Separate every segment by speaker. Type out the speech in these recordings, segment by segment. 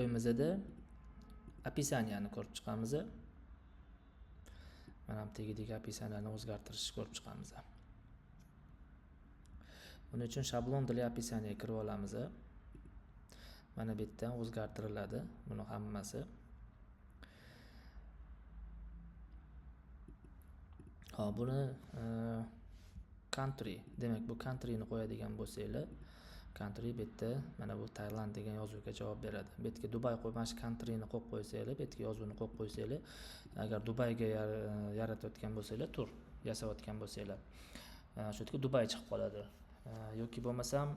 Speaker 1: Joyimizda opisaniyani ko'rib chiqamiz. Mana bu tegidagi opisaniyani o'zgartirishni ko'rib chiqamiz. Buning uchun shablon для opisaniyaga kirib olamiz. Mana bu yerdan o'zgartiriladi buni hammasi. Hop, buni country, demak bu countryni qo'yadigan bo'lsanglar, country bu yerda mana bu Tailand degan yozuvga javob beradi. Bu yerga Dubay qo'ymash countryni qo'yib qo'ysanglar, bu yerga yozuvni qo'yib qo'ysanglar, agar Dubayga yaratayotgan bo'lsanglar, tur yasayotgan bo'lsanglar, shu yerga Dubay chiqib qoladi. Yoki bo'lmasam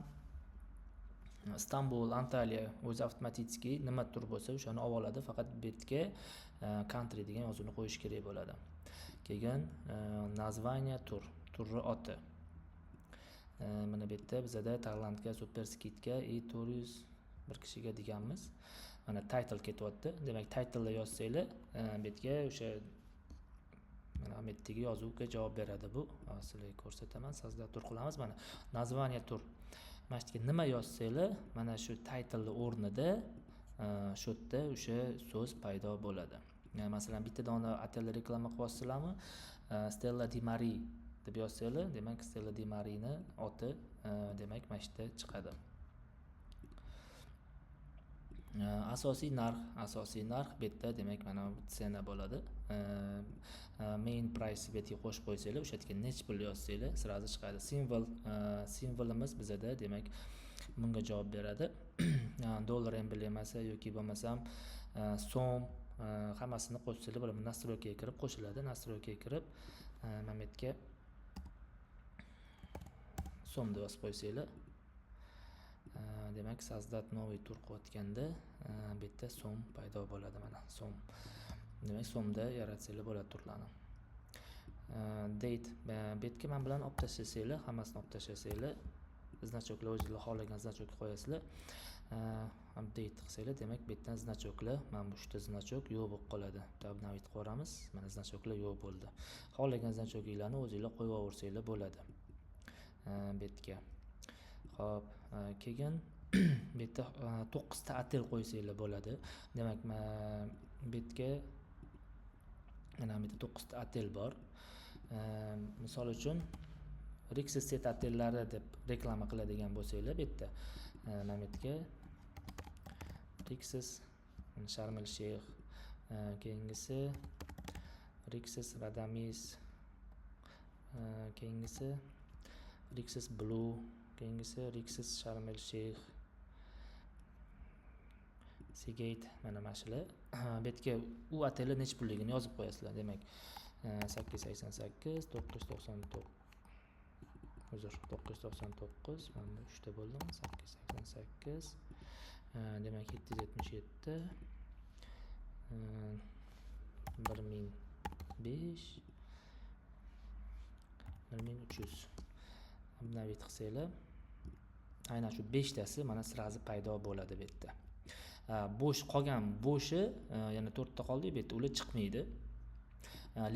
Speaker 1: Istanbul, Antaliya o'zi avtomatik nima tur bo'lsa o'shani olib oladi, faqat bu yerga country degan yozuvni qo'yish kerak bo'ladi. Keyin naзвание turni oti. Mana bu yerda bizada Tailandga super skidka и turist bir kishiga deganmiz. Mana title ketyapti. Demak title yozsanglar, bu yerga o'sha mana bu yerdagi yozuvga javob beradi bu. Sizlarga ko'rsataman, sizlar tur qilamiz. Mana naзвание tur. Mana shu yerga nima yozsanglar, mana shu title o'rnida shu yerda o'sha so'z paydo bo'ladi. Masalan, bitta dona otel reklama qilyapsizlarmi? Stella di Mare deb yozsanglar, demak Stella di Mare'ni oti demak mana shu yerda chiqadi. Asosiy narx bu yerda demak mana sena bo'ladi. Main price bu yerga qo'shib qo'ysanglar, o'sha yerga nech pul yozsanglar, sirazi chiqadi. Simvolimiz bizada demak bunga javob beradi. Dollar emblemasi yoki bo'lmasam so'm, hammasini qo'shsanglar bo'ladi. Настройкаga kirib qo'shiladi. Настройкаga kirib mana bu yerga so'm deb yozib qo'ysanglar, demak soздать новый tur qilayotganda bu yerda so'm paydo bo'ladi. Mana so'm. Demak so'mda yaratsanglar bo'ladi turlarni. Date bu yerga men bilan olib tashlasanglar, hammasini olib tashlasanglar, значокlar o'zingizlar xohlagan значокni qo'yasizlar. Update qilsanglar, demak bu yerdan значокlar, mana bu uchta значок yo'q bo'lib qoladi. Obnovить qilamiz. Mana значокlar yo'q bo'ldi. Xohlagan значокlarni o'zingizlar qo'yib olaversanglar bo'ladi. Bu yerga. Xo'p, keyin bu yerda 9 ta otel qo'ysanglar bo'ladi. Demak, bu yerga mana bu yerda 9 ta otel bor. Misol uchun Rixis set otellari deb reklama qiladigan bo'lsanglar, bu yerda mana bu yerga Rixis Sharm el Sheikh, keyingisi Rixis Radamis, keyingisi Rixis Blue, keyingisi Rixis Sharm el Sheikh, Seagate, mana shular. Bu yerga u otellar nech pulligini yozib qo'yasizlar. Demak 888, 999, uzr, 999, mana bu 3 ta bo'ldi. 888, demak 777, 1005, 1300. Obnovit qilsanglar, aynan shu 5 tasi mana sirazi paydo bo'ladi bu yerda. Bo'sh qolgan bo'shi yana 4 ta qoldi, bu yerda ular chiqmaydi.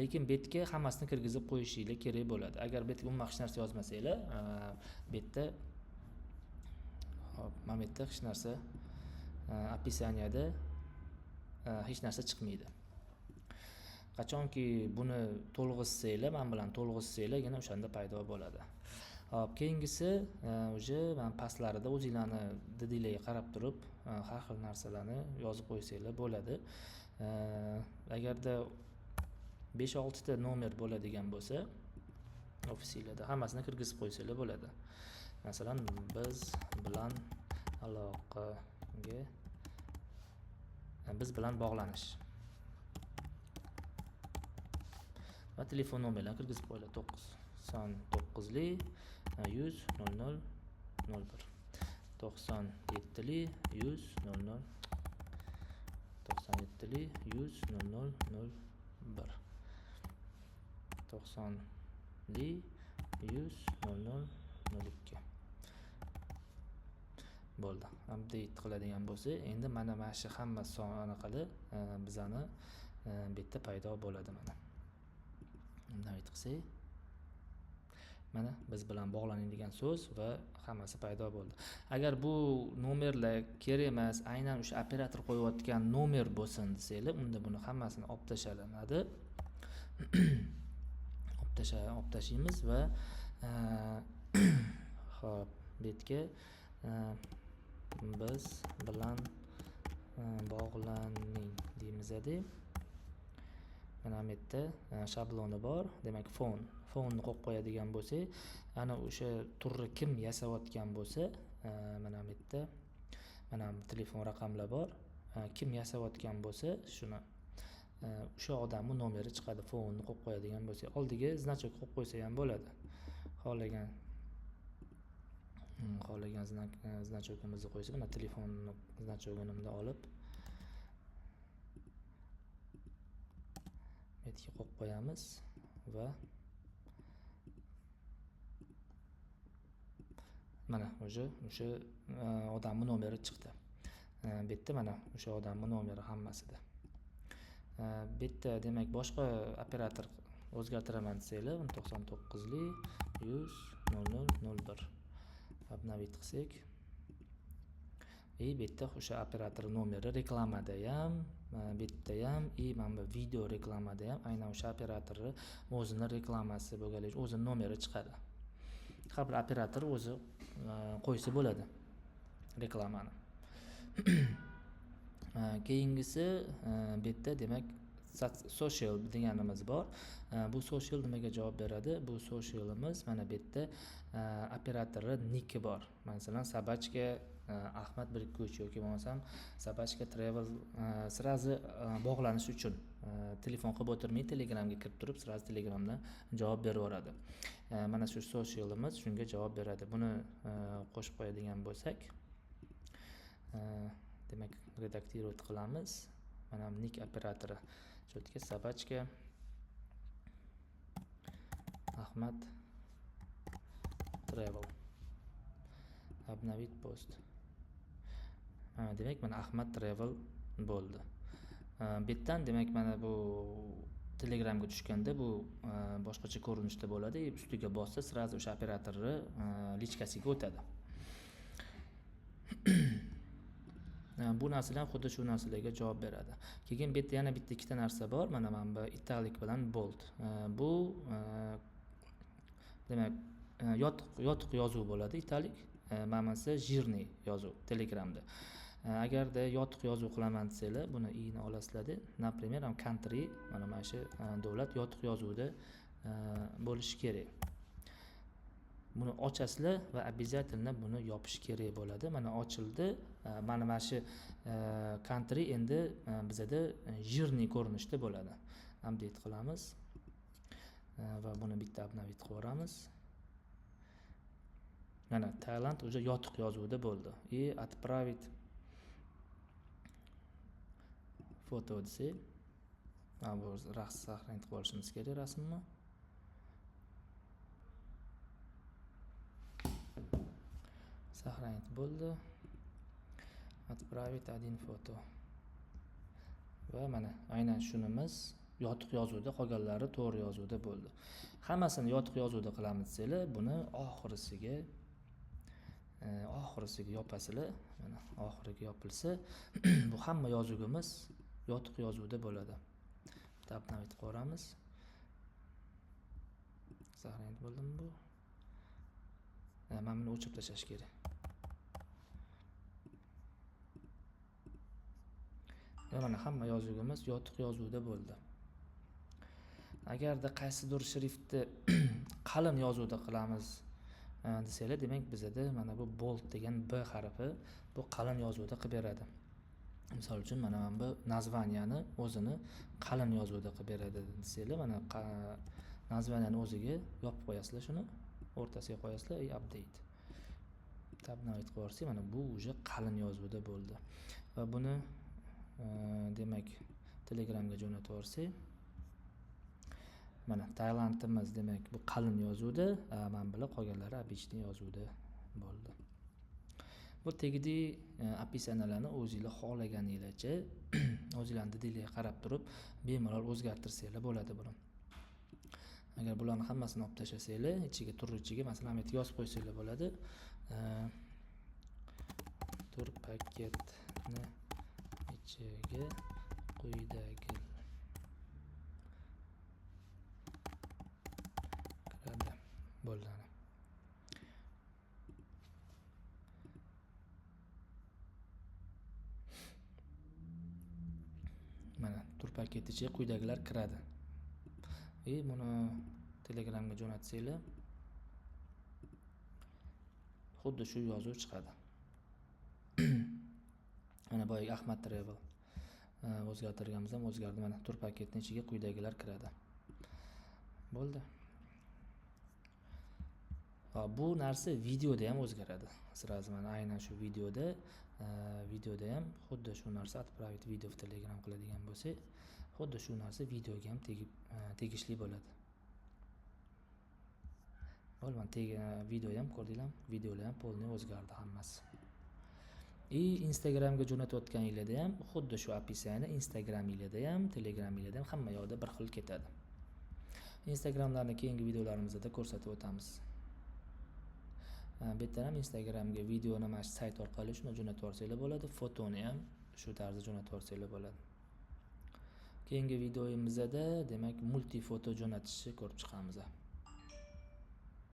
Speaker 1: Lekin bu yerga hammasini kirgizib qo'yishinglar kerak bo'ladi. Agar bu yerga umuman hech narsa yozmasanglar, bu yerda hop, mana bu yerda hech narsa opisaniyada hech narsa chiqmaydi. Qachonki buni to'lg'izsanglar, men bilan to'lg'izsanglar, yana o'shanda paydo bo'ladi. Hop, keyingisi uje men pastlarida o'zingizlarni didinglarga qarab turib har xil narsalarni yozib qo'ysanglar bo'ladi. Agarda 5-6 ta nomer bo'ladigan bo'lsa, ofisinglarda hammasini kirgizib qo'ysanglar bo'ladi. Masalan, biz bilan aloqaga, biz bilan bog'lanish va telefon nomerlarini kirgizib qo'yinglar. 99li 100 00 01, 97li 100 00, 97li 100 00 01, 90li 100 00 02. Bo'ldi. Update qiladigan bo'lsa, endi mana shu hamma soni qilib bizani bu yerda paydo bo'ladi. Mana update qilsak, mana biz bilan bog'laning degan so'z va hammasi paydo bo'ldi. Agar bu nomerlar kerak emas, aynan o'sha operator qo'yayotgan nomer bo'lsin desanglar, unda buni hammasini olib tashlanadi. olib tashlaymiz va hop, betga biz bilan bog'laning deymizda. Mana bu yerda shabloni bor. Demak, fonni qo'yib qo'yadigan bo'lsak, ana o'sha turni kim yasayotgan bo'lsa, mana bu yerda mana telefon raqamlar bor. Kim yasayotgan bo'lsa, shuni o'sha odamning nomeri chiqadi. Fonni qo'yib qo'yadigan bo'lsa, oldiga значок qo'yib qo'ysa ham bo'ladi. Xohlagan значокimizni qo'ysa, mana telefonni значогimni olib metga qo'yib qo'yamiz va mana o'sha odamning nomeri chiqdi. Bu yerda mana o'sha odamning nomeri hammasida. Bu yerda demak boshqa operator o'zgartiraman desanglar, 99li 100 0001 obnovit qilsak, bu yerda o'sha operator nomeri reklamada ham, bu yerda ham, mana bu video reklamada ham aynan o'sha operatorning o'zini reklamasi bo'lganligi, o'zining nomeri chiqadi. Har bir operator o'zi qo'ysa bo'ladi reklamani. Keyingisi bu yerda demak social deganimiz bor. Bu social nimaga javob beradi? Bu socialimiz mana bu yerda operatorni niki bor. Masalan, Sabachka Ahmad Birkuch yoki bo'lmasam Sabachka Travel sirazi bog'lanish uchun telefon qilib o'tirmay Telegramga kirib turib, sirazi Telegramdan javob beraveradi. Mana shu socialimiz shunga javob beradi. Buni qo'shib qo'yadigan bo'lsak, demak redaktirovat qilamiz. Mana nik operatori cho'tka Sabachka Ahmad Travel obnovit post. Demak mana Ahmad Travel bo'ldi. Bu yerdan demak mana bu Telegramga tushganda bu boshqacha ko'rinishda bo'ladi. Ustiga bossa sirazi o'sha operatorni lichkasiga o'tadi. Bu narsalar xuddi shu narsalarga javob beradi. Keyin bu yerda yana bitta ikkita narsa bor. Mana bu italic bilan bold. Bu demak yotiq yozuv bo'ladi italic. Mamasi jирный yozuv Telegramda. Agarda yotiq yozuv qilaman desanglar, buni i'ni olasizlar. Например, country mana shu davlat yotiq yozuvda bo'lishi kerak. Buni ochasizlar va обязательно buni yopish kerak bo'ladi. Mana ochildi. Mana shu country endi bizada jирный ko'rinishda bo'ladi. Update qilamiz va buni bitta obnovit qilamiz. Mana Tailand уже yotiq yozuvda bo'ldi. Отправить foto desak, bu rasm saqlanib qolishimiz kerak rasmni. Saqlanib bo'ldi. Отправить один foto. Va mana aynan shunimiz yotiq yozuvda, qolganlari to'g'ri yozuvda bo'ldi. Hammasini yotiq yozuvda qilamiz desanglar, buni oxirisiga yopasizlar. Mana oxiriga yopilsa, bu hamma yozuvimiz yotiq yozuvda bo'ladi. Obnovit qilamiz. Saqlanib bo'ldimi bu? Mana buni o'chirib tashlash kerak. Mana hamma yozuvimiz yotiq yozuvda bo'ldi. Agarda qaysidir shriftni qalin yozuvda qilamiz desanglar, demak bizada mana bu bold degan B harfi bu qalin yozuvda qilib beradi. Misol uchun mana bu nazvaniyani o'zini qalin yozuvda qilib beradi desanglar, mana nazvaniyani o'ziga yopib qo'yasizlar, shuni o'rtasiga qo'yasizlar, update. Obnovit qilib, mana bu уже qalin yozuvda bo'ldi. Va buni demak Telegramga jo'natib yuborsak, mana Tailandimiz demak bu qalin yozuvda, men bilan qolganlari обычный yozuvda bo'ldi. Bu tegidagi описанияларni o'zingizlar xohlaganingizcha o'zingizlarning diliga qarab turib bemalol o'zgartirsanglar bo'ladi buni. Agar bularni hammasini olib tashlasanglar, ichiga turlichiga masalan bu yerga yozib qo'ysanglar bo'ladi. Tur paketni ichiga quyidagi kiradi. Bo'ldi. Mana tur paketi ichiga quyidagilar kiradi. Buni Telegramga jo'natsanglar, xuddi shu yozuv chiqadi. Mana boyagi Ahmad Travel o'zgartirganimiz ham o'zgardi. Mana tur paketining ichiga quyidagilar kiradi. Bo'ldi. Bu narsa videoda ham o'zgaradi. Sразу mana aynan shu videoda ham xuddi shu narsa отправить video в Telegram qiladigan bo'lsak, xuddi shu narsa videoga ham tegishli bo'ladi. Bo'ldi, video ham ko'rdinglar, videolar ham polni o'zgardi hammasi. Instagramga jo'natayotganingizda ham xuddi shu описание Instagramingizda ham, Telegramingizda ham hamma yoqda bir xil ketadi. Instagramlarni keyingi videolarimizda ko'rsatib o'tamiz. Bu yerda ham Instagramga videoni mana shu sayt orqali shuni jo'natib yuborsanglar bo'ladi, fotoni ham shu tarzda jo'natib yuborsanglar bo'ladi. Keyingi videomizda demak multi foto jo'natishni ko'rib chiqamiz.